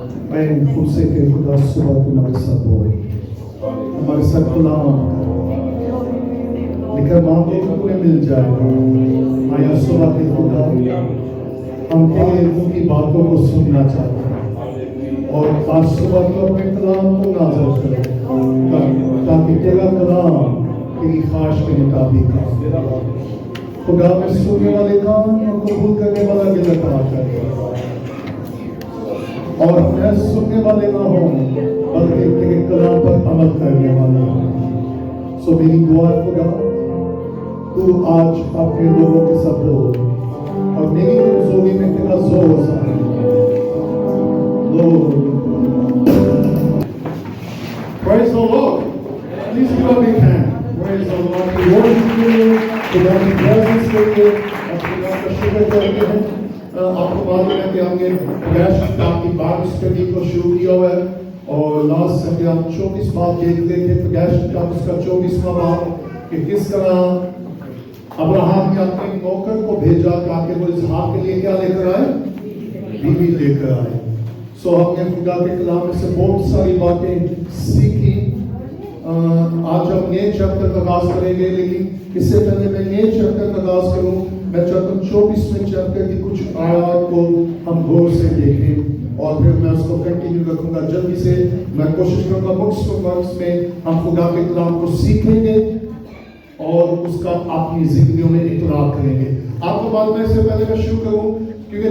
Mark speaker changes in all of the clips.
Speaker 1: मैं खुद के खुदा सुबह तुम्हारे साथ बोल हमारे साथ गुलाम लेकर मांगे तुम्हें मिल जाएगा। आया सुबह के खुदा हम तेरे मुंह की बातों को सुनना चाहते हैं और आज सुबह को अपने कलाम को नाज़िल करो ताकि तेरा कलाम तेरी ख्वाहिश के मुताबिक हो। खुदा में सुनने वाले कान और कबूल करने वाला दिल अता कर और न सुनने वाले ना हो बल्कि तेरे कलाम पर अमल करने वाले हो। सो मेरी दुआ खुदा तू आज अपने लोगों के साथ बोल और मेरी कमजोरी में तेरा जोर सा Praise the Lord. Please give a big hand. Praise the Lord. We worship you. खुदा की presence के लिए खुदा का शुक्र करते हैं। आपको मालूम है कि हमने प्रयास की बात स्टडी को शुरू किया है और लास्ट संडे हम 24 बात देख रहे थे। प्रयास का उसका 24वां बात कि किस तरह अब्राहम ने अपने नौकर को भेजा ताकि वो इसहाक के लिए क्या लेकर आए? बीवी लेकर आए। सो हमने खुदा के कलाम में से बहुत सारी बातें सीखी। आज हम नए चैप्टर का आगाज करेंगे, लेकिन इससे पहले मैं नए चैप्टर का आगाज करूं मैं चाहता हूं 24वें चैप्टर की कुछ आयत को हम गौर से देखें और फिर मैं उसको कंटिन्यू रखूंगा। जल्दी से मैं कोशिश करूंगा बुक्स ऑफ वर्क्स में हम खुदा के कलाम को सीखेंगे और उसका अपनी जिंदगियों में इतराक करेंगे। आपको मालूम है, इससे पहले मैं शुरू करूं क्योंकि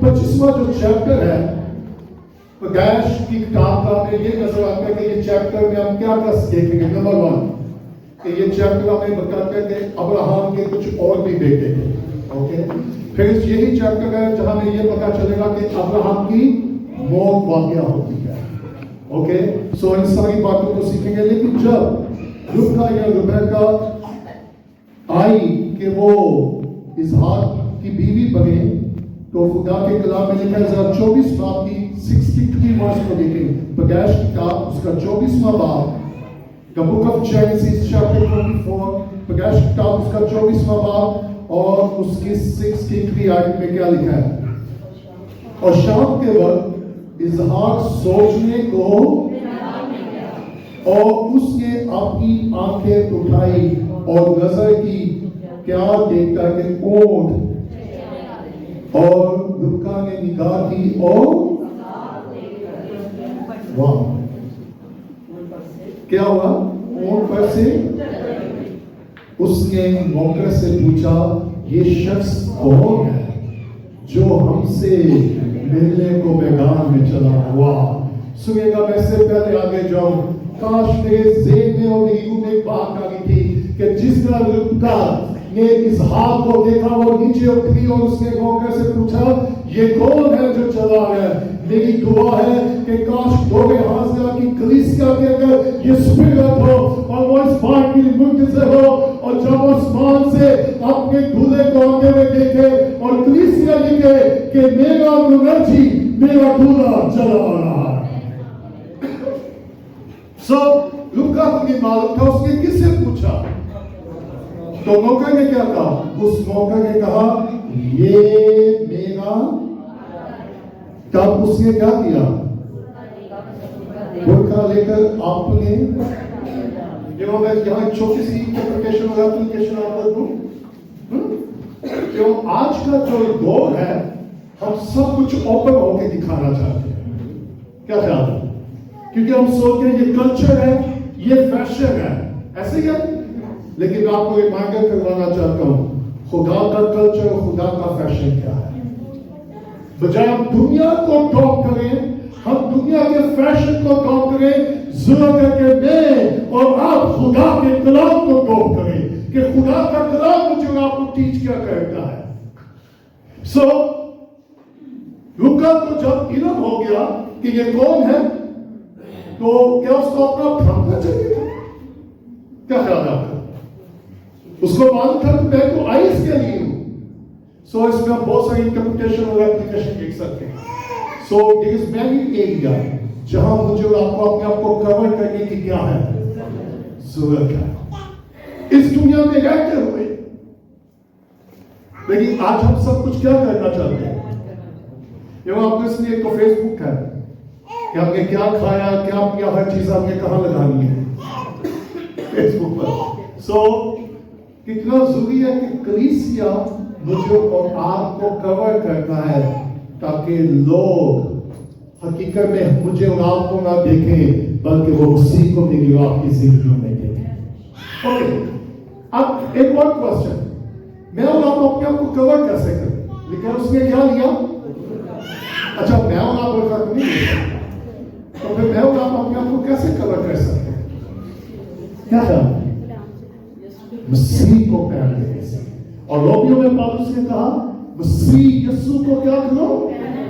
Speaker 1: 25वां जो चैप्टर है गैश की किताब का हमें ये नजर आता है कि ये चैप्टर में हम क्या क्या देखेंगे। नंबर 1 कि ये चैप्टर हमें बताता है कि अब्राहम के कुछ और भी बेटे थे। ओके, फिर यही चैप्टर है जहां में ये पता चलेगा कि अब्राहम की मौत वाकया होती है। ओके, सो इन सारी बातों को सीखेंगे। लेकिन जब रुबका या रुबैका आई कि वो इसहाक की बीवी बने तो खुदा के कलाम में लिखा है, जरा 24 बाब की 63 वर्स को देखें। पैदाइश की किताब उसका 24वां बाब, the book of genesis chapter 24, पैदाइश की किताब उसका 24वां बाब और उसकी 63 आयत में क्या लिखा है? और शाम के वक्त इसहाक सोचने को और उसने अपनी आंखें उठाई और नजर की, क्या देखता है कि ऊंट, और रुबका ने निगाह की और वाह, क्या हुआ? ऊंट पर से उसने नौकर से पूछा, ये शख्स कौन है जो हमसे मिलने को मैदान में चला हुआ? सुनिएगा, मैं इससे पहले आगे जाऊं, काश मेरे ज़हन में और मेरी रूह में बात आ गई थी कि जिस तरह रुबका ने इसहाक को देखा वो नीचे उतरी और उसने नौकर से पूछा, ये कौन है जो चला है? मेरी दुआ है कि काश दोगे हाजिरा की कलीसिया के अंदर ये स्पिरिट हो और वो इस बात की मुंतज़िर हो और जब आसमान से अपने दूल्हे को आते हुए देखे और कलीसिया लिखे कि मेरा मुनर्जी, मेरा दूल्हा चला आ रहा है। सो रुबका को भी मालूम था, उसने किससे पूछा? तो नौकर ने क्या कहा? उस नौकर ने कहा, ये मेरा। तब उसने क्या किया? बुरका लेकर आपने, मैं यहाँ छोटी सी इंटरप्रिटेशन और एप्लीकेशन आपको दूं। क्यों आज का जो दौर है हम सब कुछ ओपन होकर दिखाना चाहते हैं, क्या ख्याल है? क्योंकि हम सोचते हैं ये कल्चर है, ये फैशन है, ऐसे ही है। लेकिन मैं आपको रिमाइंडर करवाना चाहता हूं, खुदा का कल्चर और खुदा का फैशन क्या है। बजाय हम दुनिया को टॉप करें, हम दुनिया के फैशन को टॉप करें, जरूरत है कि मैं और आप खुदा के कलाम को टॉप करें कि खुदा का कलाम मुझे आपको टीच क्या करता है। सो रुबका को जब इल्म हो गया कि ये कौन है तो क्या उसको अपना भागना चाहिए? क्या ख्याल है आपका? उसको मालूम था कि मैं तो आई इसके लिए हूं। सो इसमें बहुत सारी इंटरप्रिटेशन और एप्लीकेशन देख सकते हैं। So there is many area जहां मुझे और आपको अपने आप को कवर करने की क्या है जरूरत है इस दुनिया में रहते हुए। लेकिन आज हम सब कुछ क्या करना चाहते हैं? आपको इसलिए तो फेसबुक है, कि आपने क्या खाया, क्या पिया, हर चीज आपने कहाँ लगानी है, फेसबुक पर। सो कितना जरूरी है कि कलीसिया मुझे और आपको कवर करता है ताकि लोग हकीकत में मुझे और आपको ना देखें बल्कि वो उसी को मेरी और आपकी जिंदगी में देखें। ओके, अब एक और क्वेश्चन, मैं और आप अपने आप को कवर कैसे करें? लेकिन उसने क्या लिया? अच्छा, मैं और आप बोलता नहीं लिया, तो फिर मैं और आप अपने आप को कैसे कवर कर सकते हैं? क्या था? मसीह को पहन लेने से। और रोमियो में पौलुस ने कहा मसीह यीशु को क्या करो?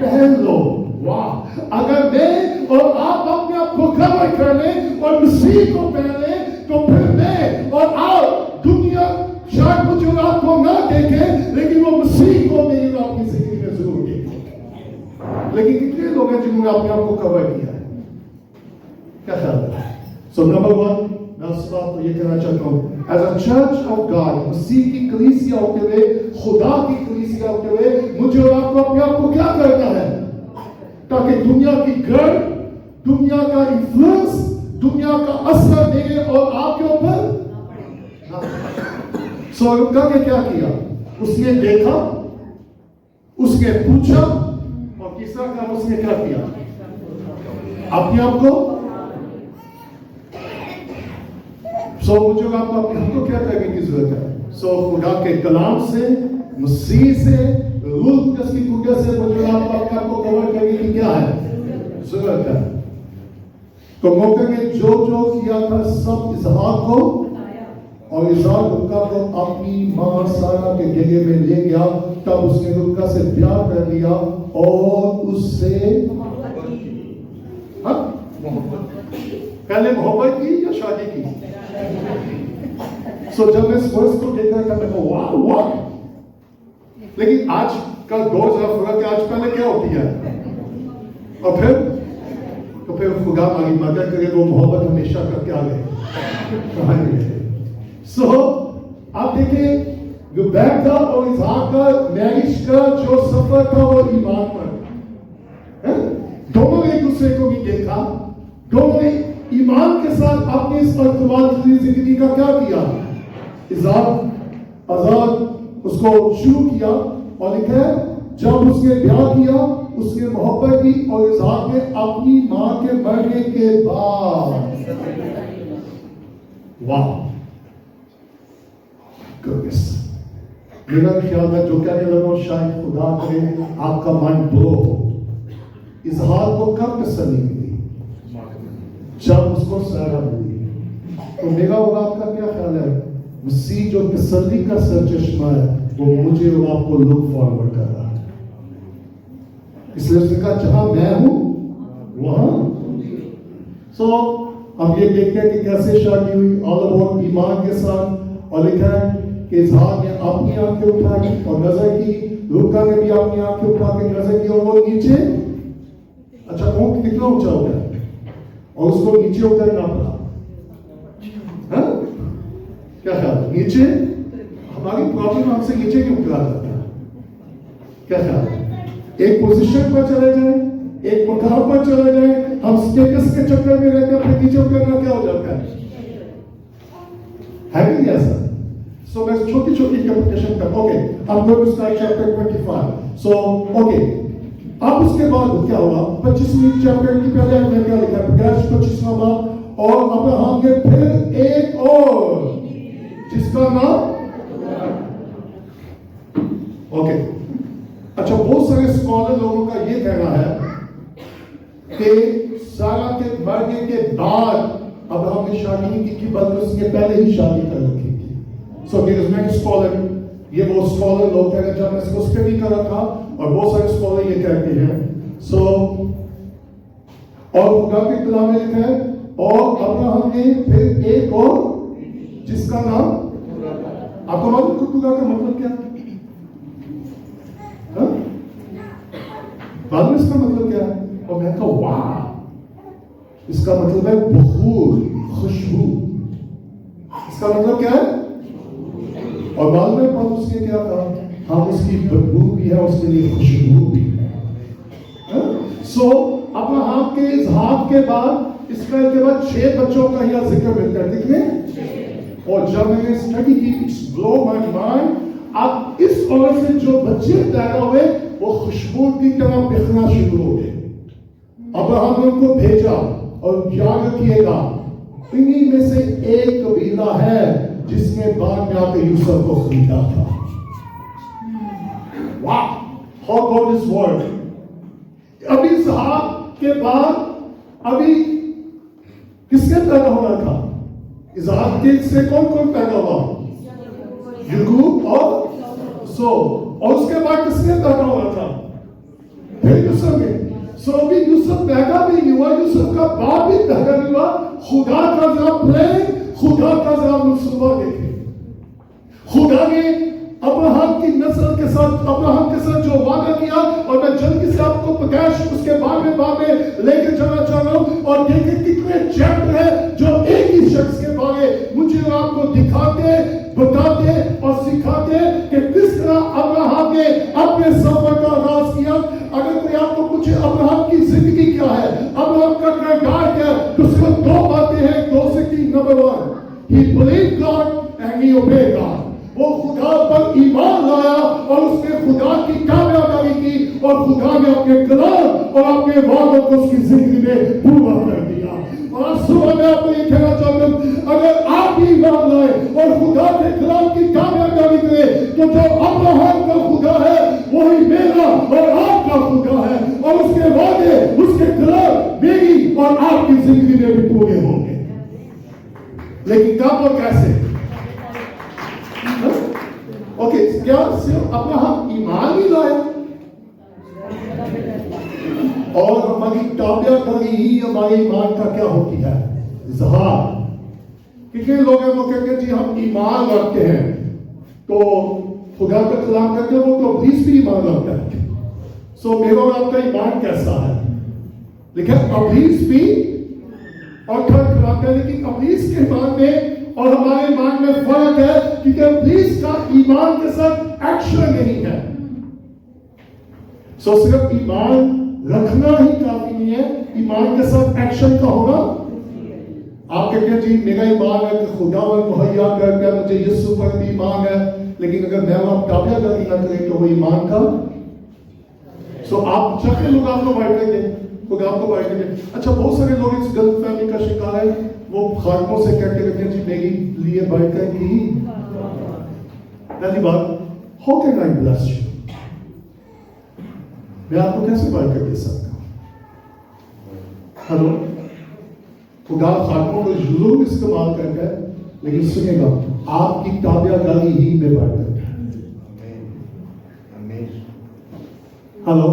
Speaker 1: पहन लो। वाह! अगर मैं और आप अपने आप को कवर कर लें और मसीह को पहन लें तो फिर मैं और आप, दुनिया शायद मुझे और आपको ना देखे लेकिन वो मसीह को मेरी और आपकी जिंदगी में जरूर देखे। लेकिन कितने लोग हैं जिन्होंने अपने आप को कवर किया है? क्या ख्याल है? सो नंबर 1, मैं उस बात को ये कहना चाहता हूँ, as a church of God, मसीह की कलीसिया होते हुए, खुदा की कलीसिया होते हुए, मुझे और आपको अपने आप को क्या करना है ताकि दुनिया की गर्द, दुनिया का इन्फ्लुएंस, दुनिया का असर मेरे और आपके ऊपर ना पड़े। सो रुका के क्या किया? उसने देखा, उसने पूछा और तीसरा काम उसने क्या किया? अपने आप को मुझे आपको अपने आप को क्या करने की जरूरत है? खुदा के कलाम से, मसीह से, रूह कुदस की कुदरत से मुझे आपको अपने आप को कवर करने की क्या है? जरूरत है। तो मौके में जो किया था सब इसहाक को, और इसहाक रुबका को अपनी मां सारा के जगह में ले गया। तब उसने रुबका से प्यार कर लिया और उससे पहले मोहब्बत की या शादी की? जब मैं इस वर्ष को देखा था मैं वाह, लेकिन आज का दौर जरा फर्क है। आज पहले क्या होती है और फिर खुदा हमारी मदद करे, वो मोहब्बत हमेशा करके आ गए। आप देखिए, जो बैग था और इसहाक का मैरिज का जो सफर था वो ईमान पर, दोनों एक दूसरे को भी देखा, दोनों ने ईमान के साथ अपने इस वर्तमान जिंदगी का क्या किया? आजाद उसको शुरू किया। और लिखा है जब उसने ब्याह किया उसने मोहब्बत की और इसहाक ने अपनी मां के मरने के बाद, वाह, मेरा ख्याल है जो कहने लगा शायद खुदा करे आपका मन ब्लो हो। इसहाक को कब तसल्ली मिली? जब उसको सारा मिली। तो मेरा और आपका क्या ख्याल है? मसीह जो तसल्ली का सरचश्मा है वो मुझे और आपको लुक फॉरवर्ड कर रहा है। इसलिए उसने कहा जहां मैं हूं वहां। अब ये देखते हैं कि कैसे शादी हुई, ऑल अबाउट ईमान के साथ। और लिखा है कि इसहाक ने अपनी आंखें उठाई और नजर की, रुबका ने भी अपनी आंखें उठा के नजर की और वो नीचे, अच्छा ऊंट कितना ऊंचा हो गया और उसको नीचे उतरना पड़ा। क्या ख्याल? नीचे हमारी प्रॉब्लम हमसे नीचे क्यों उतरा जाता है? क्या ख्याल? एक पोजीशन पर चले जाए, एक मुकाम पर चले जाए, हम स्टेटस के चक्कर में रहते हैं, फिर नीचे उतरना क्या हो जाता है? है नहीं ऐसा? मैं छोटी छोटी कंपटीशन कर, ओके, अब लोग उसका चैप्टर 25। ओके, अब उसके बाद क्या हुआ? 25वीं चैप्टर की पहले में क्या लिखा है? 25वां बाब, और अब्राहम ने फिर एक और जिसका नाम, ओके, अच्छा, बहुत सारे स्कॉलर लोगों का ये कहना है कि सारा के मरने के बाद अब्राहम ने शादी नहीं की थी, बल्कि उसने पहले ही शादी कर रखी थी। स्कॉलर, ये वो स्कॉलर लोग कहते हैं, जब मैं उस पर भी कर रखा, और बहुत सारे स्कॉलर ये कहते हैं। और खुदा के कलाम में लिखा है और अब्राहम ने फिर एक और जिसका नाम, आपको मालूम खुदा का मतलब क्या? बाद में इसका मतलब क्या है? और मैं कहा वाह, इसका मतलब है बखूर, खुशबू। इसका मतलब क्या है? और बाद में पौलुस ने क्या कहा? हम उसकी बदबू भी है, उसके लिए खुशबू भी है। अब्राहम के इसहाक के बाद इसराइल के बाद 6 बच्चों का यहाँ जिक्र मिलता है, ठीक है। और जब मैंने स्टडी की, इट्स ब्लो माय माइंड। अब इस औरत से जो बच्चे पैदा हुए वो खुशबू की तरह बिखरना शुरू हो गए। अब्राहम ने उनको भेजा और याद रखिएगा, इन्हीं में से एक कबीला है जिसने बाद में आकर यूसुफ को खरीदा था। वाह, हाउ गॉड इज वर्ड। अभी इसहाक के बाद अभी किसने पैदा होना था? इसहाक के से कौन कौन पैदा हुआ? याकूब और और उसके बाद किसने पैदा होना था? फिर यूसुफ ने। अभी यूसुफ पैदा भी नहीं हुआ, यूसुफ का बाप भी पैदा नहीं हुआ। खुदा का जरा प्रेम, खुदा का जरा मुसलमा देखे। खुदा ने अब्राहम की नस्ल के साथ, अब्राहम के साथ जो वादा किया, और मैं जल्दी से आपको प्रकाश उसके बाद में लेके चलना चाह रहा हूं। और देखिए कितने चैप्टर है जो एक ही शख्स के बारे मुझे आपको दिखाते, बताते और सिखाते कि किस तरह अब्राहम ने अपने सफर का आगाज किया। अगर कोई आपको पूछे अब्राहम की जिंदगी क्या है, अब्राहम का किरदार क्या है, तो सिर्फ 2 बातें हैं, 2 से 3। Number 1, he believed God and he obeyed God। वो खुदा पर ईमान लाया और उसने खुदा की ताबेदारी की, और खुदा ने अपने कलाम और अपने वादों को उसकी जिंदगी में पूरा कर दिया। और आज सुबह मैं आपको ये कहना चाहता हूं, अगर आप भी ईमान लाए और खुदा के कलाम की ताबेदारी करें, तो जो अब्राहम का खुदा है वही मेरा और आपका खुदा है, और उसके वादे, उसके कलाम मेरी और आपकी जिंदगी में भी पूरे होंगे। लेकिन कब और कैसे? ओके, क्या सिर्फ अब्राहम ईमान ही लाया और हमारी ताबेदारी ही हमारे ईमान का क्या होती है? इजहार। कितने लोग हैं वो कहते हैं जी हम ईमान रखते हैं, तो खुदा का कलाम करते हैं, वो तो अब्लीस भी ईमान रखता है। मेरा और आपका ईमान कैसा है? लेकिन अब्लीस भी और खड़खड़ाता है, लेकिन अब्लीस के ईमान में और हमारे ईमान में फर्क है, क्योंकि अब्लीस का ईमान के साथ एक्शन नहीं है। सिर्फ ईमान रखना ही काफी नहीं है, ईमान के साथ एक्शन का होना। आप कहते हैं जी मेरा ईमान है कि खुदा मुहैया करता है, मुझे यीशु पर भी ईमान है, लेकिन अगर मैं आप ताबेदारी न करें तो वो ईमान का। आप चाहते लोग आपको बाइट देंगे, खुदा आपको बाइट देंगे। अच्छा, बहुत सारे लोग इस गलतफहमी का शिकार है, वो खारकों से कहते रहते हैं जी मेरी लिए बरकत की। पहली बात, how can I bless you? मैं आपको कैसे बरकत दे सकता हूं? हेलो, खुदा खारकों को जरूर इस्तेमाल करता है, लेकिन सुनेगा आपकी ताबेदारी ही में बरकत है। हेलो,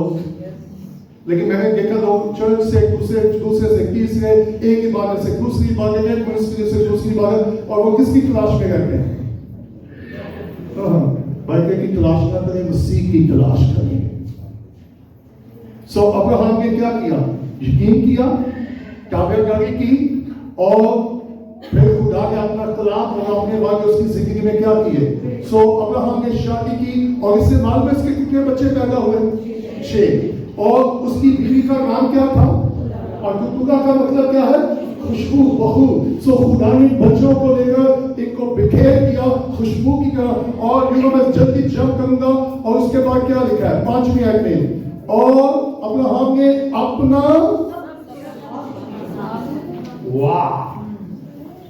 Speaker 1: लेकिन मैंने देखा लोग चर्च से दूसरे से तीसरे, एक इबादत से दूसरी इबादत, एक मस्जिद से दूसरी इबादत, और वो किसकी तलाश में रहते हैं? बरकत की तलाश ना करें, मसीह की तलाश करें। अब्राहम ने क्या किया? यकीन किया, ताबेदारी की, और फिर खुदा ने अपना कलाम और अपने वादे उसकी जिंदगी में क्या किए? अब्राहम ने शादी की, और इससे मालूम है इसके कितने बच्चे पैदा हुए? 6। और उसकी बीवी का नाम क्या था? और तुतुका का मतलब क्या है? खुशबू, बहू। खुदा ने बच्चों को लेकर इनको बिखेर दिया खुशबू की तरह। और मैं जल्दी जंप करूंगा, और उसके बाद क्या लिखा है 5वीं आयत में? और अब्राहम ने अपना, वाह,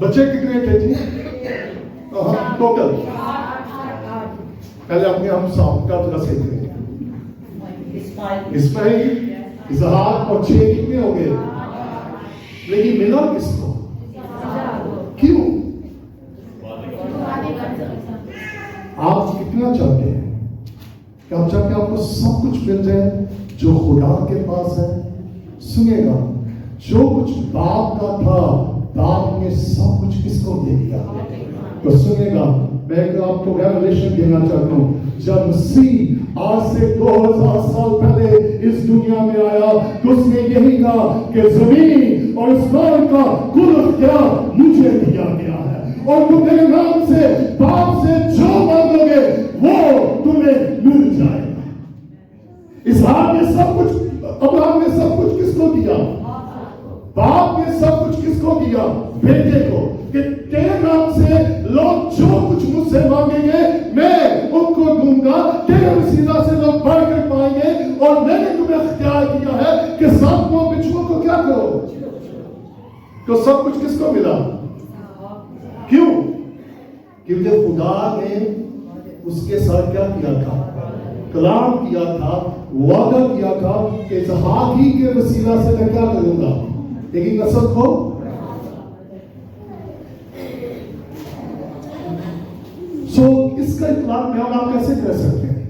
Speaker 1: बच्चे कितने थे जी? टोटल पहले अपने हम सबका थोड़ा सीख रहे हैं। इस्माइल, इसहाक और 6 कितने हो गए? लेकिन मिला किसको? क्यों? आप कितना चाहते हैं? क्या आप चाहते हैं आपको सब कुछ मिल जाए जो खुदा के पास है? सुनिएगा, जो कुछ बाप का था, बाप ने सब कुछ किसको दे दिया? तो सुनिएगा, मैं आपको रेवलेशन देना चाहता हूं। जब मसीह आज से 2000 साल पहले इस दुनिया में आया, तो उसने यही कहा कि जमीन और आसमान का कुल इख्तियार मुझे दिया गया है, और तुम मेरे नाम से बाप से जो मांगोगे वो तुम्हें मिल जाएगा। इसहाक ने सब कुछ अब्राहम ने सब कुछ किसको दिया? बाप ने सब कुछ किसको दिया? बेटे को, कि तेरे नाम से लोग जो कुछ मुझसे मांगेंगे मैं उनको दूंगा, तेरे वसीला से लोग बढ़कर पाएंगे, और मैंने तुम्हें अख्तियार दिया है कि सांपों बिच्छुओं को क्या करो। तो सब कुछ किसको मिला? क्यों? क्योंकि खुदा ने उसके साथ क्या किया था? कलाम किया था, वादा किया था कि इसहाक ही के वसीला से मैं क्या करूंगा? लेकिन नस्ल को इसका इतलाक में आप कैसे कर सकते हैं?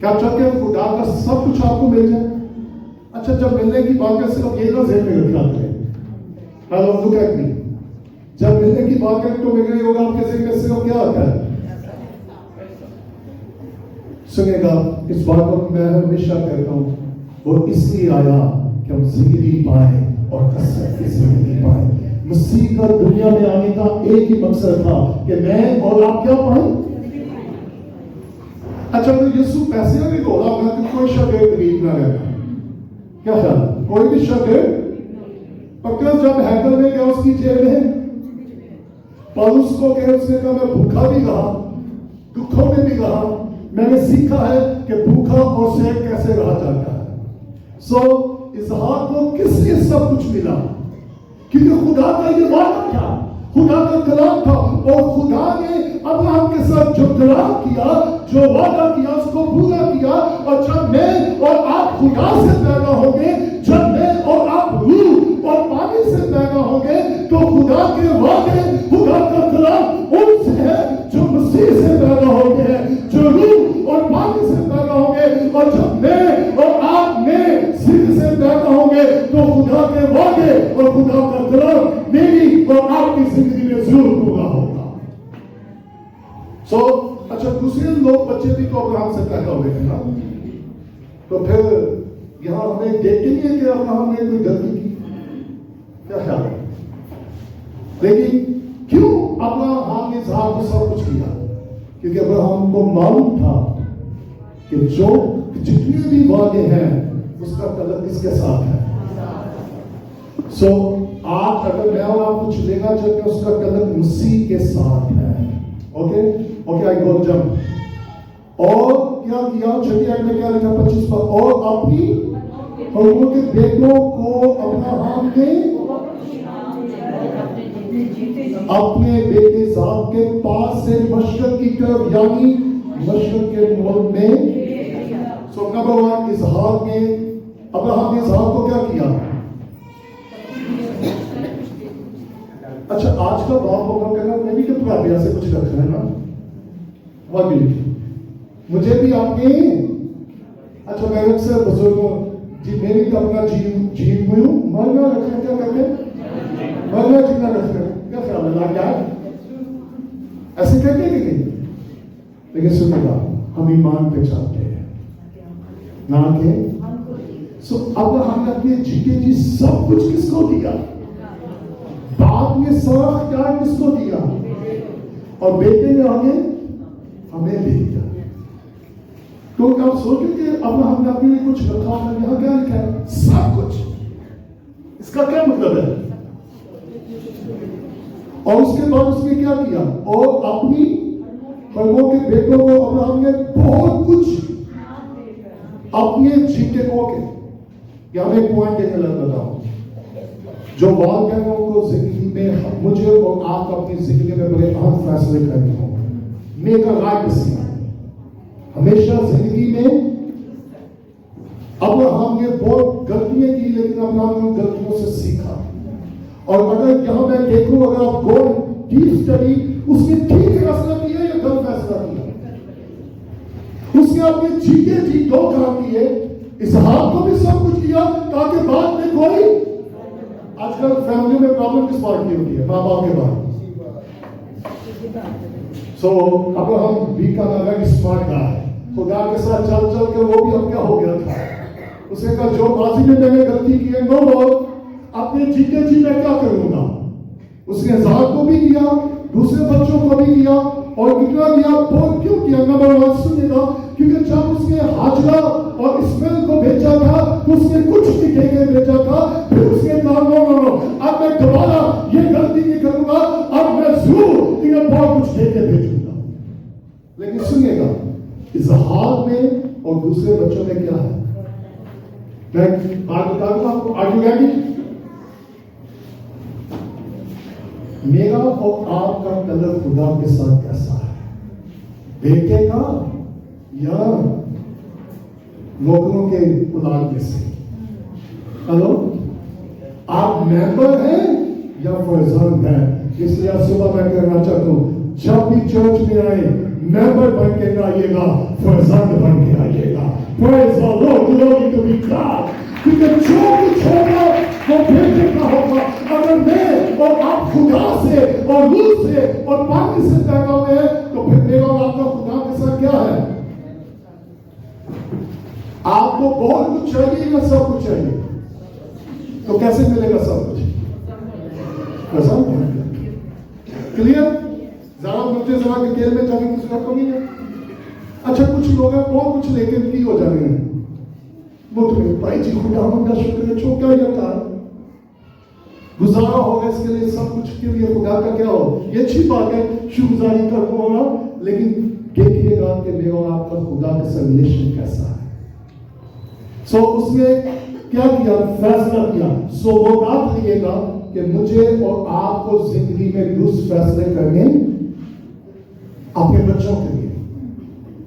Speaker 1: क्या चाहते हैं खुदा का सब कुछ आपको मिल जाए? अच्छा, जब मिलने की बात कर सिर्फ ये ना ज़हन में रखा करें, जब मिलने की बात करें तो मेरे होगा आपके ज़हन में सिर्फ क्या आता है? सुनेगा, इस बात को मैं हमेशा कहता हूं, वो इसलिए आया कि हम जिंदगी पाए और कसरत की जिंदगी पाए। मसीह का दुनिया में आने का एक ही मकसद था कि मैं और आप क्या पाए। अच्छा, तो यीशु पैसे में बोला मैं कि कोई शागिर्द गरीब ना रहना, क्या ख्याल? कोई भी शागिर्द पक्का जब हैकल में गया उसकी जेब में पौलुस को कहे, उसने कहा मैं भूखा भी रहा, दुखों में भी रहा, मैंने सीखा है कि भूखा और सेठ कैसे रहा जाता है। इसहाक को किस लिए सब कुछ मिला? क्योंकि खुदा का ये वादा था, खुदा का कलाम था, और खुदा ने अब्राहम के साथ जो कलाम किया, जो वादा किया, उसको पूरा किया। और जब मैं और आप खुदा से पैदा होंगे, जब मैं और आप रूह और पानी से पैदा होंगे, तो खुदा के वादे, खुदा का कलाम उनसे है जो मसीह से पैदा होंगे हैं, जो रूह और पानी से पैदा होंगे। और जब मैं और आप में सिर से पैदा होंगे, तो खुदा के वादे और खुदा का कलाम मेरी और आपकी जिंदगी में जरूर पूरा होगा। अच्छा, दूसरे लोग बच्चे भी तो अब्राहम से पैदा हुए हैं ना, तो फिर यहां हमें देखेंगे कि अब्राहम ने कोई गलती की, क्या ख्याल है? लेकिन क्यों अब्राहम ने इसहाक को सब कुछ किया? क्योंकि अब्राहम को मालूम था कि जो जितने भी वादे हैं उसका तलब किसके साथ है। आज अगर मैं और आप कुछ लेना चाहते हैं, उसका तलब मसीह के साथ है। ओके, आई गो जंप। और क्या किया? छठी आयत में क्या लिखा? 25 पर, और अपनी प्रभु के बेटों को अब्राहम ने अपने बेटे इसहाक के पास से मशरक की तरफ, यानी मशरक के मुल्क में। नंबर 1, इसहाक ने, अब्राहम ने इसहाक को क्या किया? अच्छा, आज का बाप होगा कहना मैं भी तो प्रार्थना से कुछ रखा है ना, मुझे भी आपने। अच्छा, मैं अक्सर बुजुर्गों जी, मैं भी तो अपना जीन हुई हूँ, मरना रखना, क्या कहते हैं? मरना जीना रखना, क्या ख्याल है? क्या ऐसे कहते हैं कि नहीं? लेकिन सुनिएगा, हम ईमान पे चलते हैं ना के। अब हमने अपने जीते जी सब कुछ किसको दिया? बाप ने सारा अख्तियार किसको दिया? और बेटे ने आगे हमें दे दिया। तो आप सोचो कि अब हमने अपने लिए कुछ रखा है, यहां क्या लिखा है? सब कुछ। इसका क्या मतलब है? और उसके बाद उसने क्या किया? और अपनी प्रभु के बेटों को अब्राहम ने बहुत कुछ अपने जीते को के। यहां मैं एक पॉइंट देने लगा हूं, जो वालिदैन को जिंदगी में, मुझे और आप अपनी जिंदगी में बड़े अहम फैसले करने होंगे। Make a right decision. हमेशा जिंदगी में अब्राहम ने बहुत गलतियां की, लेकिन अब्राहम ने उन गलतियों से सीखा। और अगर यहां मैं देखूं, अगर आप गो डीप स्टडी, उसने ठीक फैसला किया या गलत फैसला किया? उसने अपने जीते जी दो काम किए, इसहाक को भी सब कुछ किया ताकि बाद में कोई। आजकल फैमिली में प्रॉब्लम किस बात की होती है? माँ बाप के बाद। अब हम भी का लगा स्मार्ट का है, खुदा के साथ चल चल के वो भी अब क्या हो गया था। उसने कहा जो माजी में मैंने गलती की है, नो, अपने जीते जी मैं क्या करूंगा। उसने इसहाक को भी किया, दूसरे बच्चों को भी किया, और कितना किया? बहुत क्यों किया? नंबर 1 सुनिएगा, क्योंकि जब उसने हाजरा और इस्माइल को भेजा था, उसने कुछ नहीं कह के भेजा था। फिर उसने कहा नो, अब मैं दोबारा ये गलती नहीं करूंगा, अब मैं जरूर इन्हें बहुत कुछ कह के भेजूंगा। लेकिन सुनिएगा, इजहार में और दूसरे बच्चों में क्या है? मैं आज बताऊंगा आपको। आगे मेरा और आपका कलर खुदा के साथ कैसा है? बेटे का या नौकरों के औलाद में से? हेलो, आप मेंबर हैं या फर्जंद हैं? इसलिए आज सुबह मैं कहना चाहता हूं, जब भी चर्च में आए मेंबर बन के आइएगा, फर्जंद बन के आइएगा। Praise the Lord, glory to be God। क्योंकि जो कुछ होगा वो बेटे का होगा। अगर मैं और आप खुदा से और रूह से और पानी से पैदा हुए हैं, तो फिर मेरा और आपका खुदा के साथ क्या है? आपको बहुत कुछ चाहिए या सब कुछ चाहिए? तो कैसे मिलेगा सब कुछ? क्लियर? जरा मुझे जरा डिटेल में जाने की जरूरत नहीं है। अच्छा, कुछ लोग हैं बहुत कुछ लेके फ्री हो जा रहे हैं। वो तो भाई जी खुदा का शुक्र है, छोटा या था गुजारा होगा, इसके लिए सब कुछ के लिए खुदा का क्या हो, ये अच्छी बात है, शुक्रगुजारी करूंगा। लेकिन देखिएगा कि मेरा और आपका खुदा के साथ रिलेशन कैसा है। सो उसने क्या किया? फैसला किया। सो वो बात करिएगा कि मुझे और आपको जिंदगी में दुरुस्त फैसले करने, अपने बच्चों के लिए,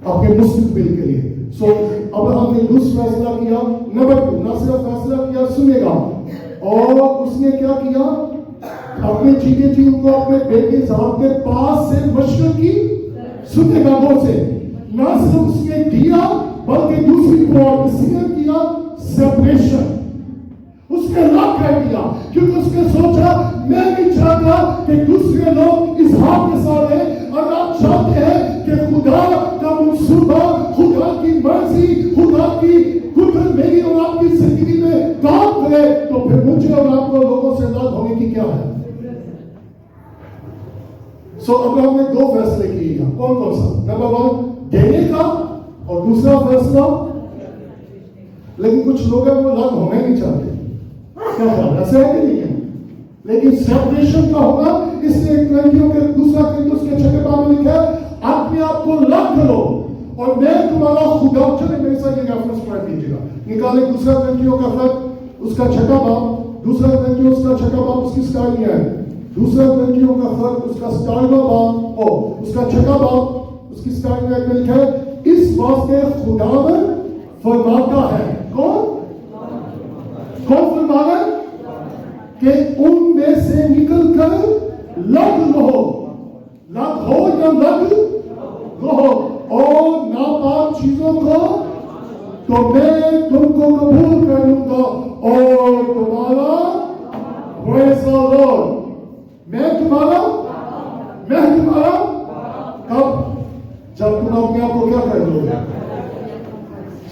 Speaker 1: अपने मुस्तकबिल के लिए। सो अब हमने दुरुस्त फैसला किया। नंबर 2, ना सिर्फ फैसला किया, सुनेगा, और उसने क्या किया? अपने जीते जी को अपने बेटे साहब के पास से मशवरा की। सुनेगा गौर से, ना सिर्फ उसने दिया बल्कि दूसरी पॉलिसी किया, सेपरेशन। उसने लॉक कर दिया, क्योंकि उसने सोचा मैं नहीं चाहता कि दूसरे लोग इस हाथ के साथ हैं। और आप चाहते हैं कि खुदा का मंसूबा, खुदा की मर्जी, खुदा की कुदरत मेरी और आपकी जिंदगी में काम करे, तो फिर मुझे और आपको लोगों से अलग होने की क्या है? सो अब हमने 2 फैसले किए। कौन कौन सा? नंबर 1 देने का, और दूसरा फैसला, लेकिन कुछ लोग हैं वो अलग होना नहीं चाहते। क्या ख्याल? ऐसा है कि नहीं है? लेकिन सेपरेशन का होगा, इसलिए लड़कियों के दूसरा उसके 6 बाब में लिखा है, अपने आप को अलग करो और मैं तुम्हारा खुदा। चले मेरे साथ ये रेफरेंस पॉइंट लीजिएगा, निकाले दूसरा लड़कियों का खत, उसका 6 बाब, दूसरा लड़कियों उसका 6 बाब, उसकी स्टाइल नहीं है। दूसरा लड़कियों का खत, उसका 17वां बाब, ओ उसका 6 बाब, उसकी स्टाइल में लिखा है, इस वास्ते खुदावन फरमाता है। कौन फरमाता है? कि उनमें से निकलकर लग लो, लग हो या लग लो, और नापाक चीजों को तो मैं तुमको कबूल करूंगा और तुम्हारा praise the Lord, मैं तुम्हारा कब? जब तुम अपने आप को क्या कर लोगे?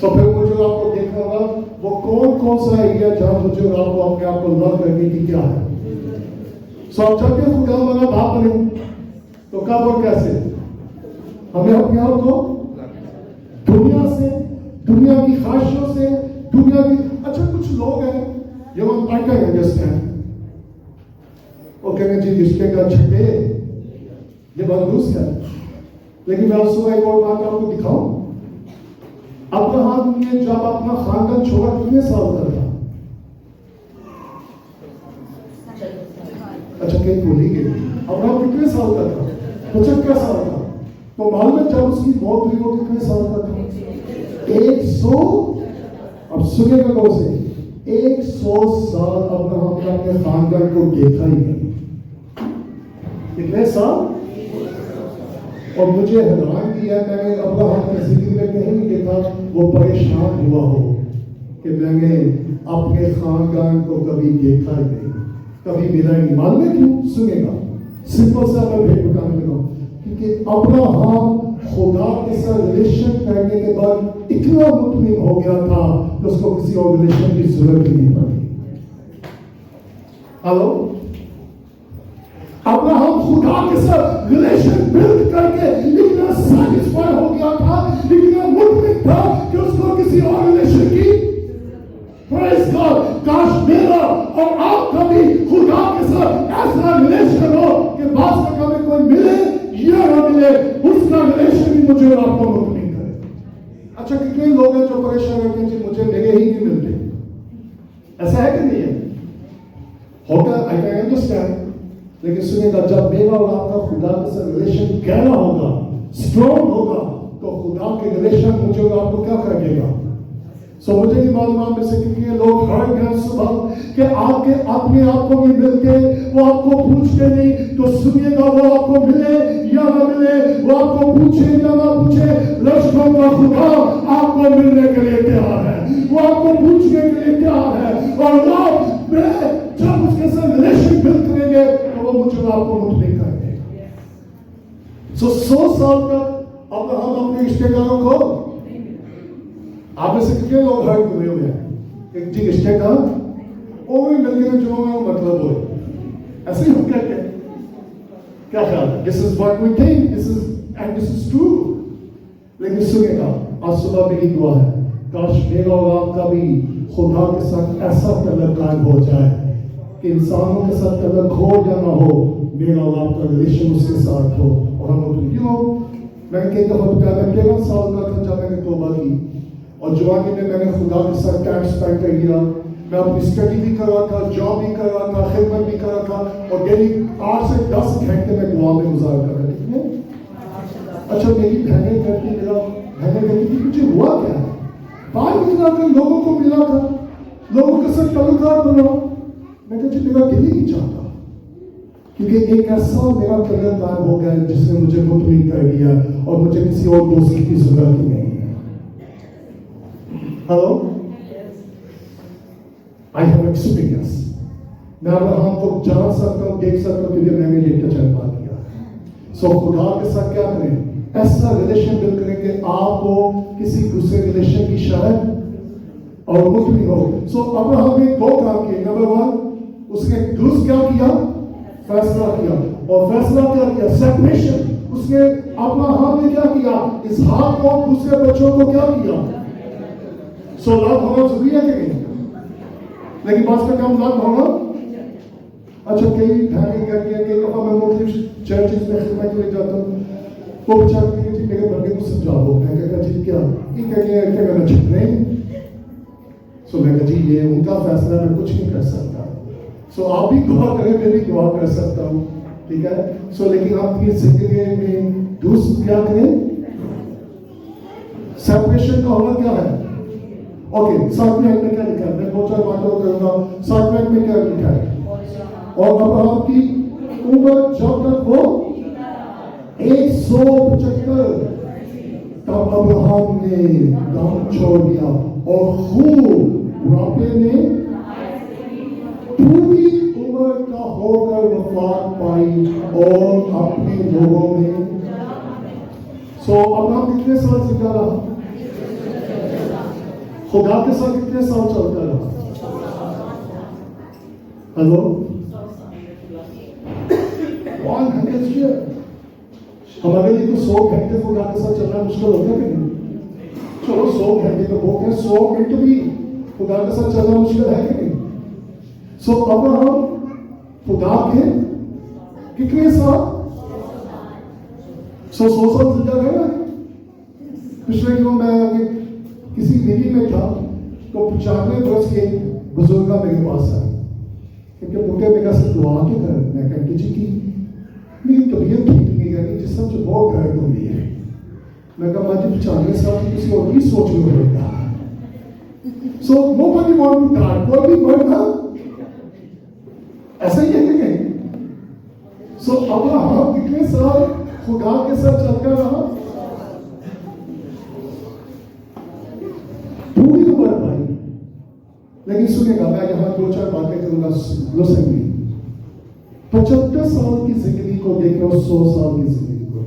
Speaker 1: तो फिर मुझे आपको देखना होगा वो कौन सा एरिया जहां मुझे आपको अपने आप को लव करने की क्या है। जब भी खुदा हमारा बाप बने, तो कब और कैसे हमें अपने आप को दुनिया से, दुनिया की ख्वाहिशों से, दुनिया की। अच्छा, कुछ लोग हैं जो आई कैन अंडरस्टैंड, वो कहेंगे जी रिश्ते का छठे ये बात दुरुस्त है, लेकिन मैं सुबह एक और बात आपको दिखाऊं। अब्राहम ने जब अपना खानदान छोड़ा कितने साल का था? अच्छा, कहीं भूली गई। अब्राहम कितने साल का था? 75 साल का। तो मालूम है जब उसकी मौत हुई वो कितने साल का था? 100। अब सुनिएगा गौर से, 100 साल अब्राहम ने अपने खानदान को देखा ही नहीं। कितने साल? और मुझे हैरान किया, मैंने अब्राहम की जिंदगी में कहीं नहीं देखा वो परेशान हुआ हो कि मैंने अपने खानदान को कभी देखा ही नहीं, कभी मिला ही नहीं। मालूम है क्यों? सुनेगा, सिंपल सा मैं भेद बताने लगा, क्योंकि अब्राहम खुदा के साथ रिलेशन करने के बाद इतना मुतमिन हो गया था कि उसको किसी और रिलेशन की जरूरत ही नहीं पड़ी। हेलो, अब्राहम खुदा के साथ रिलेशन बिल्ड करके इतना सैटिस्फाई हो गया था, इतना मुतमिन था कि उसको किसी और और आप कभी खुदा के साथ ऐसा रिलेशन हो कि बाद में कभी कोई मिले या ना मिले, उसका रिलेशन भी मुझे और आपको मुक्त नहीं करे। अच्छा, कितने लोग हैं जो परेशान रहते हैं कि मुझे मेरे ही नहीं मिलते, ऐसा है कि नहीं है? होगा, आई कैन अंडरस्टैंड। लेकिन सुनिएगा, जब मेरा और आपका खुदा के साथ रिलेशन गहरा होगा, स्ट्रॉन्ग होगा, तो खुदा के रिलेशन मुझे और आपको क्या करेगा? सो मुझे नहीं मालूम आप में से कितने लोग हर घर सुबह के आपके अपने आप को नहीं मिलते, वो आपको पूछते नहीं, तो सुनिएगा, वो आपको मिले या ना मिले, वो आपको पूछे या ना पूछे, लश्करों का खुदा आपको मिलने के लिए तैयार है, वो आपको पूछने के लिए तैयार है। और आप जब उसके साथ रिलेशन बिल्ड करेंगे तो वो मुझे आपको मुक्त नहीं करेंगे। सो 100 साल तक अब हम अपने रिश्तेदारों को, आप में से कितने लोग हर्ट हुए हुए हैं एक जी रिश्ते का वो भी मिलकर जो मतलब हो, ऐसे ही कहते हैं, क्या ख्याल है? This is what we think, this is and this is true. लेकिन सुनिएगा, आज सुबह मेरी दुआ है, काश मेरा और आपका भी खुदा के साथ ऐसा तलब कायम हो जाए कि इंसानों के साथ तलब हो या ना हो, मेरा और आपका रिलेशन उसके साथ हो। और हम मैंने कई दफा बताया, मैं 13 साल का था जब मैंने तौबा की, और जवानी में मैंने खुदा के साथ टाइम स्पेंड कर दिया। मैं अपनी स्टडी भी कर रहा था, जॉब भी कर रहा था, खिदमत भी कर रहा था, और डेली 8 से 10 घंटे में दुआ में गुजार कर रहे थे। अच्छा, मेरी बहनें कहती थी मुझे हुआ क्या है, बाहर निकला कर लोगों को मिला था, लोगों के साथ ताल्लुकात बनाओ। मैं कहती मेरा दिल ही नहीं चाहता, क्योंकि एक ऐसा मेरा कदर कायम हो गया जिसने मुझे मुतमिन कर दिया, और मुझे किसी और दोस्ती की जरूरत ही नहीं है। Hello, I have experience. मैं अब्राहम को जान सकता हूँ, देख सकता हूँ, क्योंकि मैंने ये तजर्बा किया। सो खुदा के साथ क्या करें? ऐसा रिलेशन बिल्ड करेंगे आपको किसी दूसरे रिलेशन की शायद और मुक्त भी हो। सो अब्राहम ने 2 काम किए। नंबर 1, उसने दुरुस्त क्या किया? फैसला किया। और फैसला क्या किया? सेपरेशन। उसने अब्राहम ने क्या किया? इसहाक को, दूसरे बच्चों को क्या किया? सो लव होना जरूरी है कि नहीं? लेकिन बात का काम लव होना। अच्छा, कई बहनें कहती हैं, कई दफा मैं मुख्तलिफ चर्चेस में खिदमत के लिए जाता हूँ, वो बेचारे कहते हैं मेरे बंदे को समझाओ। मैं कहता जी क्या? ये कहते हैं क्या करना चाहिए नहीं। सो मैं कहता जी ये उनका फैसला, मैं कुछ नहीं कर सकता। सो आप भी दुआ करें, मैं भी दुआ कर सकता हूँ, ठीक है? सो लेकिन आप अपनी जिंदगी में दूसरा क्या करें? सेपरेशन का होना क्या है? ओके, 7 मिनट में क्या लिखा है? मैं 2-4 बातें करूंगा। 7 मिनट में क्या लिखा है? और अब्राहम की उम्र जब तक वो 175, तब अब्राहम ने काम छोड़ दिया और खूब बुढ़ापे में पूरी उम्र का होकर वफात पाई और अपने लोगों में। सो अब्राहम कितने साल जिंदा रहा? खुदा के साथ कितने साल चलता रहा? Hello, 100 years। हमारे लिए तो 100 घंटे खुदा के साथ चलना मुश्किल होता है कि नहीं? चलो 100 घंटे तो बहुत है, 100 मिनट भी खुदा के साथ चलना मुश्किल है कि नहीं? सो अब हम खुदा के कितने साल? 100 साल जिंदा रहे। पिछले दिनों मैं किसी मीटिंग में था, तो 95 वर्ष के बुजुर्ग मेरे पास आए, क्योंकि मुझे मेरा से दुआ के कर। मैं कहती जी की मेरी तबीयत ठीक नहीं है, जिसम से बहुत दर्द हो रही है। मैं कहा माँ जी 95 साल की किसी और की सोच में होगा। So nobody want to die, कोई भी मरना ऐसा ही है कि नहीं? सो अब्राहम कितने साल खुदा के साथ चलता रहा? पूरी उम्र पाई। लेकिन सुनेगा, मैं यहां 2-4 बातें करूंगा। 75 साल की जिंदगी को देखो, 100 साल की जिंदगी को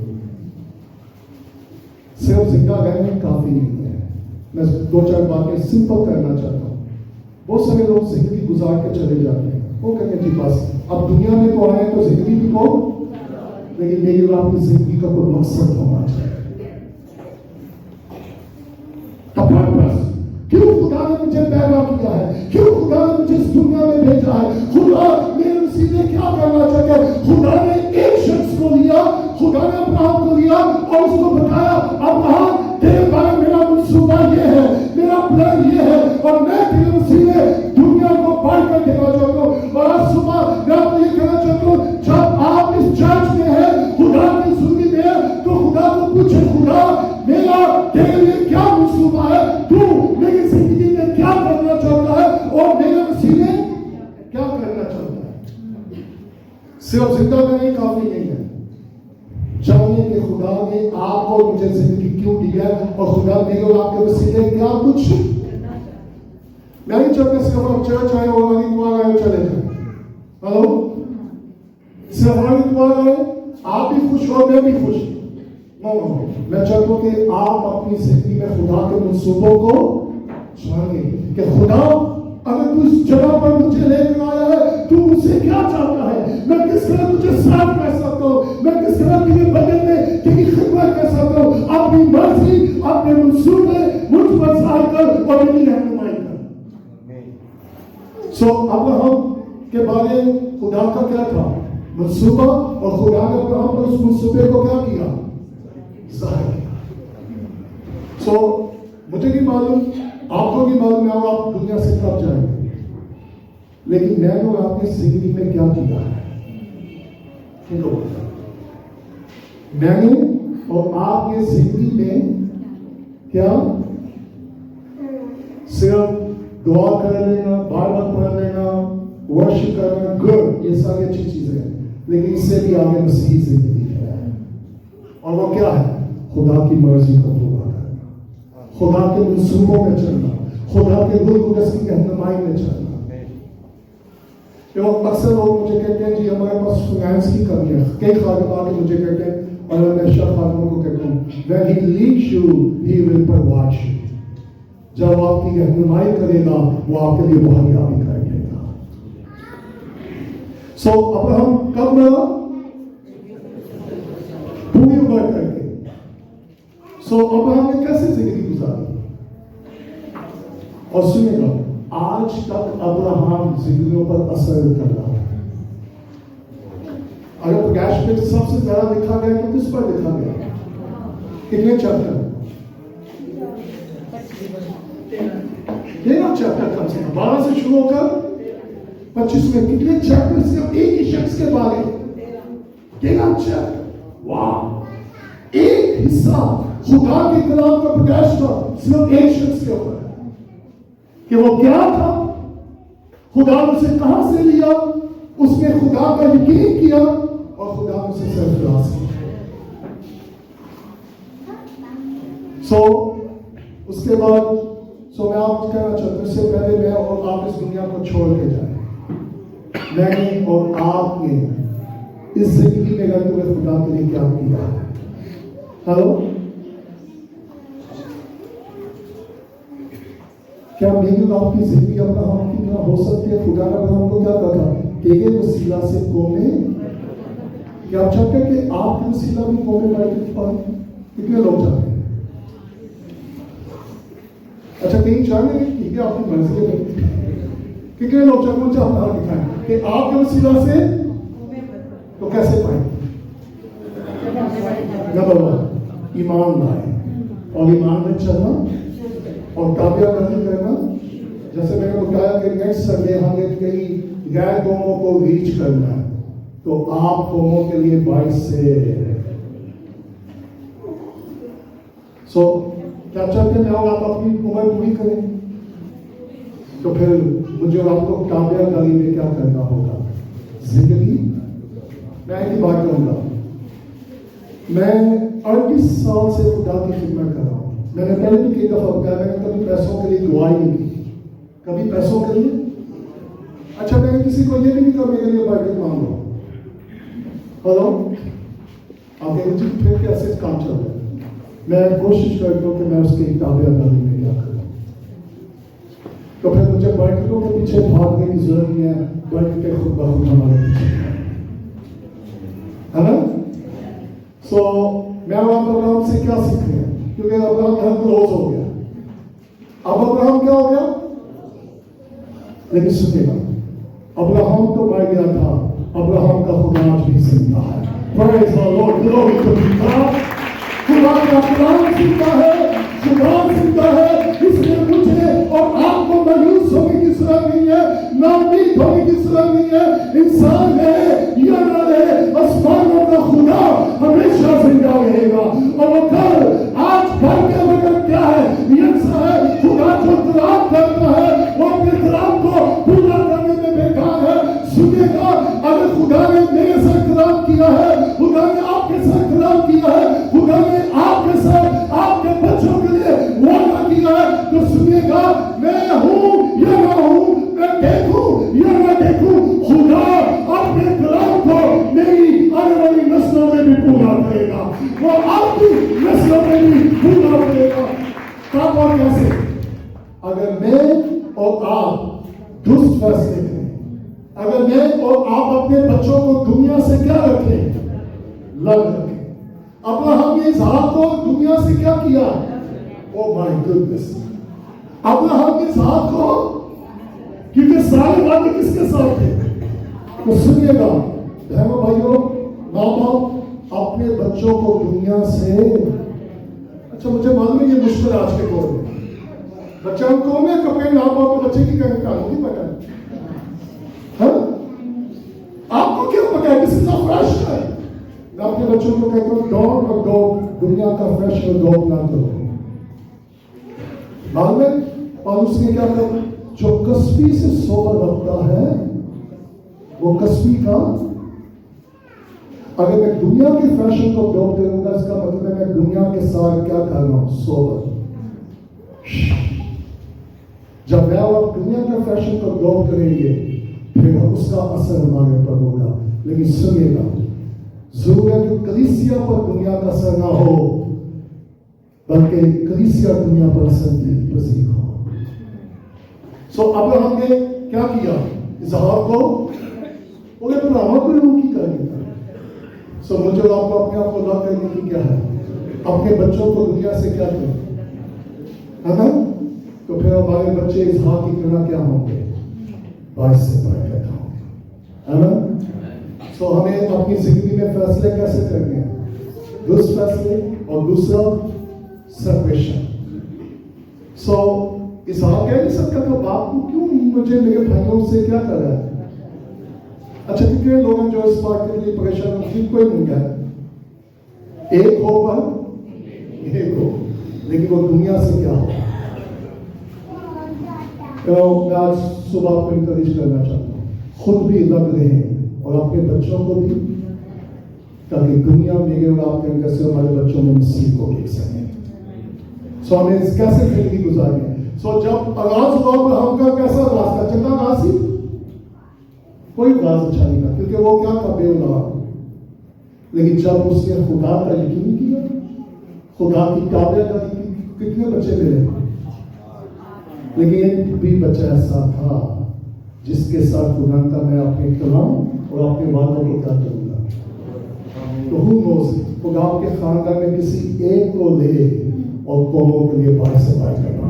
Speaker 1: सिर्फ जिंदा रहने काफी नहीं है। मैं 2-4 बातें सिंपल करना चाहता हूं। बहुत सारे लोग जिंदगी गुजार के चले जाते हैं, वो कहते हैं जी बस अब दुनिया में तो आए तो जिंदगी भी को, लेकिन मेरी और आपकी जिंदगी का कोई मकसद होना चाहिए। क्यों खुदा ने मुझे पैदा किया है? क्यों खुदा ने मुझे इस दुनिया में भेजा है? सिर्फ जिंदा रहना ही काफी नहीं है। जानिए कि खुदा ने आपको और मुझे जिंदगी क्यों दी है और खुदा मेरे और आपके वसीले क्या कुछ मैं नहीं चाहता सिर्फ आप चर्च आए और हरिद्वार आए चले जाए। हेलो, सिर्फ हरिद्वार आए आप भी खुश हो मैं भी खुश। नो, मैं चाहता हूं कि आप अपनी जिंदगी में खुदा के मंसूबों को जानिए कि खुदा अगर तू इस जगह पर मुझे लेकर आया है तू मुझसे क्या चाहता है, मैं किस तरह तुझे साफ कर सकता हूँ, मैं किस तरह तेरे बदन में तेरी खिदमत कर सकता हूँ। अपनी मर्जी अपने मंसूबे मुझ पर जाहिर कर और मेरी रहनुमाई कर। सो अब्राहम के बारे में खुदा का क्या था मंसूबा, और खुदा ने अब्राहम पर उस मंसूबे को क्या किया जाहिर किया। सो मुझे नहीं मालूम, आपको भी मालूम है आप दुनिया से कब जाएंगे, लेकिन मैंने और आपने जिंदगी में क्या किया है मैंने और आपने जिंदगी में क्या सिर्फ दुआ कर लेना, बाइबल पढ़ लेना, वर्शिप करना, गुड, ये सारी अच्छी चीजें हैं, लेकिन इससे भी आगे मसीही जिंदगी है। और वो क्या है? खुदा की मर्जी को पूरा करना, खुदा के मंसूबों में चलना, खुदा के रूह कुदस की रहनुमाई में चलना। अक्सर लोग मुझे कहते हैं जी हमारे पास फाइनेंस की कमी है। कई खादिम आके मुझे कहते हैं और मैं हमेशा खादिमों को कहता हूँ when he leads you he will provide you। जब आपकी रहनुमाई करेगा वो आपके लिए मुहैया भी कर देगा। सो अब्राहम कब मरा? पूरी उम्र करके। सो अब्राहम ने कैसे जिंदगी गुजारी? और सुनिएगा, आज तक अब्राहम जिंदगियों पर असर कर रहा है। अगर प्रकाश पे सबसे ज्यादा लिखा गया तो किस पर लिखा गया? कितने चैप्टर? 13 चैप्टर कम से कम, 12 से शुरू होकर 25 में कितने चैप्टर सिर्फ एक ही शख्स के बारे में? 13 चैप्टर। वाह! एक हिस्सा खुदा के कलाम का प्रकाश था सिर्फ एक शख्स के ऊपर कि वो क्या था, खुदा ने उसे कहां से लिया, उसने खुदा का यकीन किया और खुदा ने उसे सरफराज किया। उसके बाद मैं आपको कहना चाहता हूं, इससे पहले मैं और आप इस दुनिया को छोड़ के जाए, मैंने और आपने इस जिंदगी में रहते हुए खुदा के लिए क्या किया है? हेलो, क्या मेरी और आपकी जिंदगी अब्राहम की तरह हो सकती है? खुदा ने अब्राहम को क्या कहा कि ये वसीला से कौमें, क्या आप चाहते हैं कि आपके वसीला भी कौमें बरकत पाए? कितने लोग चाहते हैं? अच्छा, कहीं चाहते हैं? ठीक है, आपकी मर्जी है। कितने लोग चाहते हैं? मुझे आप हाथ दिखाएं कि आपके वसीला से तो कैसे पाए? नंबर 1 ईमान लाए, और ईमान में चलना और कामयाबी करना। जैसे मैंने बताया कि नेक्स्ट संडे हमें कई गैर कौमों को रीच करना है, तो आप कौमों के लिए 22 से क्या चाहते हैं आप अपनी उम्र पूरी करें? तो फिर मुझे आपको कामयाबी में क्या करना होगा? जिंदगी मैं एक बात कहूंगा, मैं 38 साल से खुदा की खिदमत कर रहा हूं। मैंने पहले भी कई दफा बताया, मैंने कभी पैसों के लिए दुआई नहीं की, कभी पैसों के लिए। अच्छा, मैंने किसी को ये भी नहीं कहा मेरे लिए बरकत मांगो। हेलो, आप कहेंगे फिर कैसे काम चल रहा है? मैं कोशिश करता हूँ कि मैं उसके ताबेदारी में क्या करूँ। तो फिर मुझे बरकतों के पीछे भागने की जरूरत नहीं है, बरकतें खुद ब खुद हमारे पीछे है ना। मैं अब्राहम से क्या सीख रहे हैं? क्योंकि अब्राहम यहाँ क्लोज हो गया, अब अब्राहम क्या हो गया? लेकिन सुनिएगा, अब्राहम तो मर गया था, अब्राहम का खुदा आज भी जिंदा है। Praise the Lord, glory to God। खुदा का कलाम जिंदा है, खुदा जिंदा है, इसलिए मुझे और आपको मायूस होने की जरूरत नहीं है, नाउमीद होने की जरूरत नहीं है। इंसान है या ना रहे, आसमानों का खुदा हमेशा जिंदा रहेगा। और वो कल आज कल के वक्त क्या है? यंसा है, खुदा जो कलाम करता है वो अपने कलाम को पूरा करने में बेकार है। सुनेगा, अगर खुदा ने मेरे अगर मैं और आप अपने बच्चों को दुनिया से क्या रखें? लग रखें। अब्राहम ने इसहाक को दुनिया से क्या किया? ओ माय गुडनेस, अब्राहम ने इसहाक को, क्योंकि सारे वादे किसके साथ थे? तो सुनिएगा बहनों भाइयों, माँ बाप अपने बच्चों को दुनिया से, अच्छा मुझे मालूम है ये मुश्किल आज के दौर में, बच्चा को मैं कपड़े ना पाओ तो बच्चे की कहीं कानूनी पता है, आपको क्या पता है? किसी का फ्रेश है। मैं अपने बच्चों को कहता हूँ डॉग और डॉग, दुनिया का फ्रेश और डॉग ना करो। मालूम है पौलुस ने क्या कहा? जो कसबी से सोबर रखता है वो कसबी का, अगर मैं दुनिया के फैशन को डॉग करूंगा इसका मतलब है मैं दुनिया के साथ क्या कर रहा हूं? सोबर। जब मैं आप दुनिया के फैशन को डॉग करेंगे फिर उसका असर हमारे पर होगा। लेकिन सुनिएगा, जरूर है कि कलीसिया पर दुनिया का असर ना हो, बल्कि कलीसिया दुनिया पर असर की पसीख हो। सो अब्राहम ने क्या किया? इसहाक को बोले पुराना कोई उनकी करेंगे। सो मुझे आपको अपने आप को अल्लाह करने की क्या है? अपने बच्चों को दुनिया से क्या करें, है ना? तो फिर हमारे बच्चे इसहाक की तरह क्या होंगे? बाईस से बरकत होंगे, है ना? सो हमें अपनी जिंदगी में फैसले कैसे करने हैं? दुष्ट फैसले और दूसरा सेपरेशन। सो इसहाक कह नहीं सकता तो बाप को क्यों मुझे मेरे भाइयों से क्या कर रहा है? अच्छा कितने लोग हैं जो इस बात के लिए परेशान हैं? कोई नहीं है, एक हो पर एक हो, लेकिन वो दुनिया से क्या हो? मैं आज सुबह को इंकरेज करना चाहता हूँ, खुद भी लग रहे हैं और अपने बच्चों को भी, ताकि दुनिया मेरे और आपके अंदर से हमारे बच्चों में मसीह को देख सकें। सो हमें कैसे जिंदगी गुजारनी? सो जब आगाज हुआ अब्राहम का कैसा रास्ता चलता? नासी कोई राज अच्छा नहीं था, क्योंकि वो क्या था? बेऔलाद। लेकिन जब उसने खुदा का यकीन किया, खुदा की ताबे का, कितने बच्चे मिले? लेकिन एक भी बच्चा ऐसा था जिसके साथ खुदा का मैं अपने कलाम और अपने वादों को क्या करूंगा? तो हूँ खुदा के खानदान में किसी एक को ले और कौमों के लिए बात से बात करना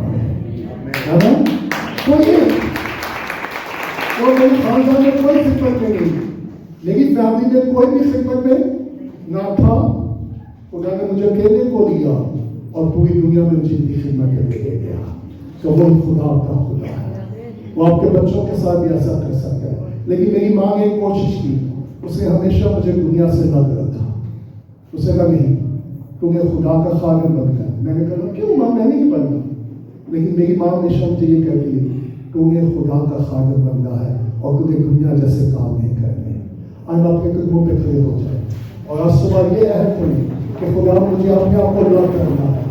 Speaker 1: है ना? कोई और मेरे खानदान में कोई खिदमत में नहीं, लेकिन फैमिली में कोई भी खिदमत में ना था। खुदा ने मुझे अकेले को लिया और पूरी दुनिया में जितनी खिदमत करके ले गया। तो वो खुदा का खुदा है, वो आपके बच्चों के साथ भी ऐसा कर सकता है। लेकिन मेरी माँ ने कोशिश की, उसने हमेशा मुझे दुनिया से लग रखा। उसे कहा नहीं, तुम्हें खुदा का खादिम बनना है। मैंने कहा क्यों माँ, मैं नहीं बनना। लेकिन मेरी माँ हमेशा मुझे ये कहती है, तुम्हें खुदा का खादिम बनना है और तुम्हें दुनिया जैसे काम नहीं करने। आज आपके कदमों पे खड़े हो जाए और आज सुबह ये अहद करें कि खुदा मुझे अपने आप को लग करना है,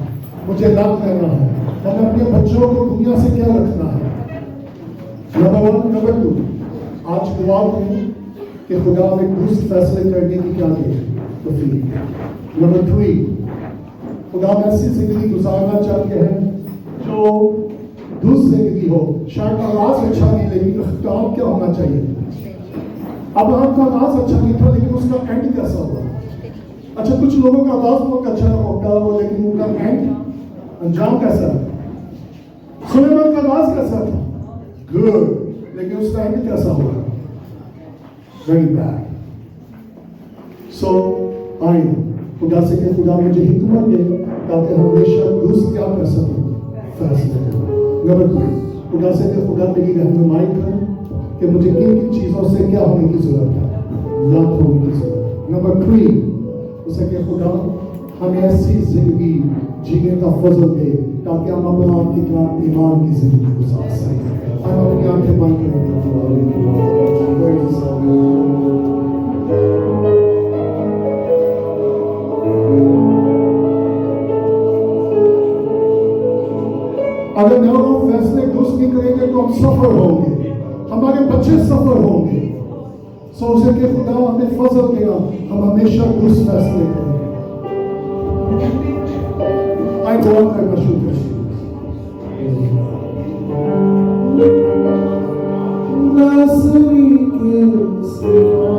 Speaker 1: मुझे लग करना है, हमें अपने बच्चों को दुनिया से क्या रखना है? नंबर 1। नंबर 2, आज दुआ करें कि खुदा हमें दुरुस्त फैसले करने की क्या दे तौफीक। नंबर 3, खुदा में ऐसी जिंदगी गुजारना चाहते हैं जो दुरुस्त जिंदगी हो। शायद आगाज अच्छा नहीं, लेकिन इख्तियार क्या होना चाहिए? अब आपका आगाज अच्छा नहीं था, लेकिन उसका एंड कैसा हुआ? अच्छा, कुछ लोगों का आगाज बहुत अच्छा होता है, लेकिन उनका एंड अंजाम कैसा है? सुलेमान का आगाज कैसा था? गुड, लेकिन उसका एंड कैसा हुआ? Very bad. सो आई खुदा से कि खुदा मुझे हिकमत दे ताकि हमेशा दुरुस्त क्या कर सकूं? फैसले करूं। नंबर 2, खुदा से कि खुदा मेरी रहनुमाई कर कि मुझे किन किन चीज़ों से क्या होने की जरूरत है, लत होने की जरूरत। नंबर 3, उसे कि खुदा हमें ऐसी जिंदगी जीने का फजल दे ताकि हम अपना आपकी तरह ईमान की जिंदगी गुजार सकें। हम अपनी आंखें बंद करेंगे। अगर मैं और फैसले दुरुस्त नहीं करेंगे तो हम सफर होंगे, हमारे बच्चे सफर होंगे। सो उसे कि खुदा हमें फजल देगा, हम हमेशा दुरुस्त फैसले करेंगे। आई दुआ करना शुरू करें। नासरी के सिवा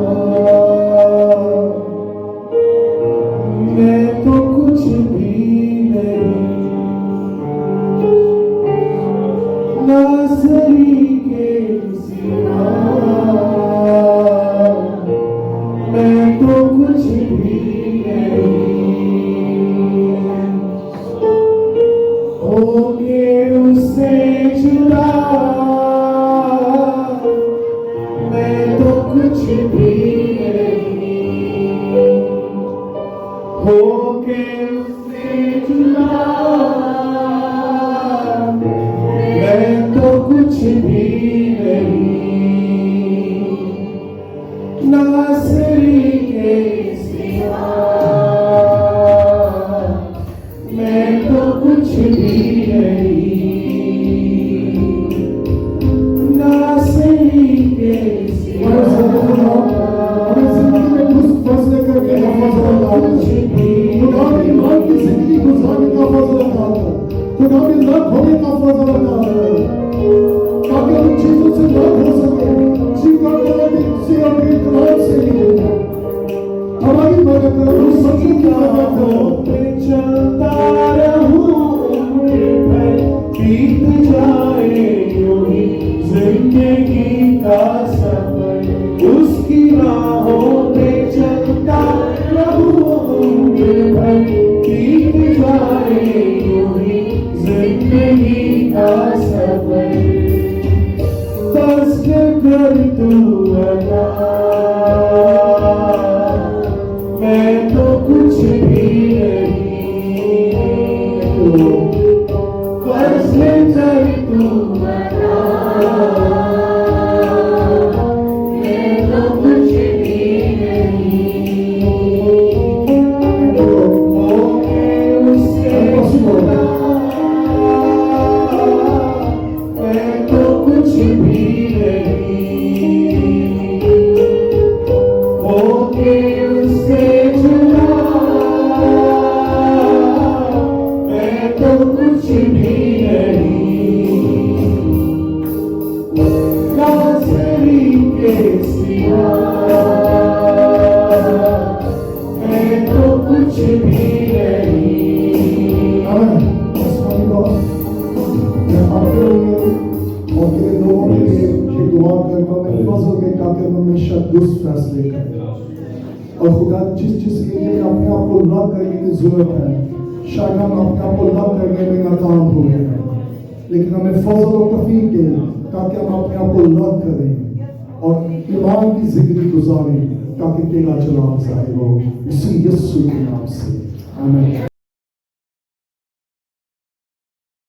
Speaker 1: मैं तो कुछ भी नहीं, नासरी के सिवा मैं तो कुछ भी नहीं, होके उससे जुदा मैं तो कुछ भी नहीं, होके उससे जुदा मैं तो कुछ भी नहीं, नासरी के सिवा मैं तो कुछ भी नहीं, नासरी के सिवा हमें जिंदगी में कुछ फैसले करके खुदा की ईमान की जिंदगी गुजारने का फजल अता कर, खुदा के लग होने का फजल अता कर, ताकि हम चीजों से लग हो सके, जीवन को से अपने कलाम से निकले, हमारी मदद करो, सच्ची की मदद करो, चलता रहूं उम्र भर, बीत जाए यूं ही जिंदगी का सफर, उसकी राहों पे चलता रहूं उम्र भर, बीत जाए यूं ही जिंदगी का सफर, बस कर तू अता, मैं तो कुछ भी नहीं, बस कर तू अता, मैं तो कुछ भी नहीं, होके उससे जुदा मैं तो कुछ भी नहीं, होके उससे जुदा मैं तो कुछ भी नहीं, नासरी के सिवा मैं तो कुछ भी नहीं। मैं आपके लिए और तेरे लोगों के लिए दुआ करता हूँ, मैं फजल में ताकि हम हमेशा दुरुस्त फैसले करें, और खुदा जिस चीज के लिए अपने आप को लग करने की जरूरत है, शायद हम अपने आप को लग करने में नाकाम हो गए हैं, लेकिन हमें फजल और तौफीक दे ताकि हम अपने आप को लग करें और ईमान की जिंदगी गुजारें, ताकि तेरा जलाल ज़ाहिर हो, इसी यीशु के नाम से आमीन।